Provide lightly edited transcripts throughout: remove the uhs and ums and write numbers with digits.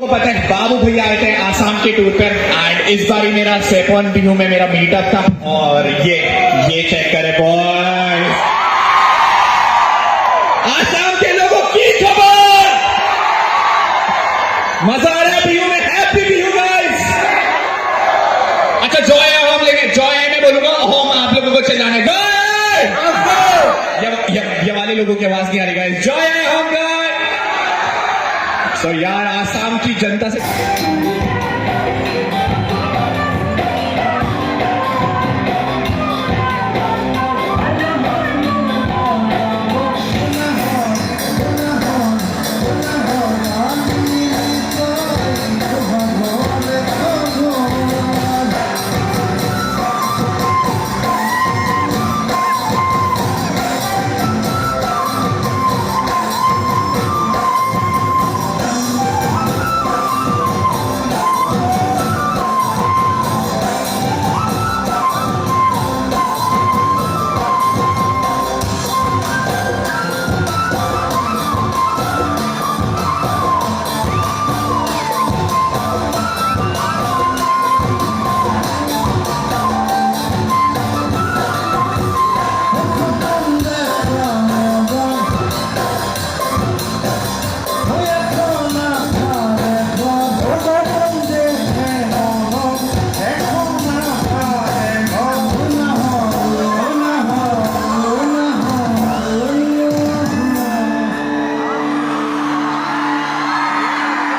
को पता है बाबू भैया आए थे आसाम के टूर पर एंड इस बार ही मेरा सेपॉन बिहू में मेरा मीटअप था और ये चेक करे बॉय आसाम के लोगों की खबर मजा आ रहा है बिहू में हैप्पी बिहू गाइस अच्छा जॉय होम लेके जॉय मैं बोलूंगा होम आप लोगों को चिल्लाने गए ये वाले लोगों की आवाज नहीं आ रही guys Joy home guys so यार आसाम की जनता से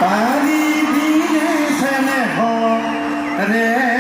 Pari bine se ne ho re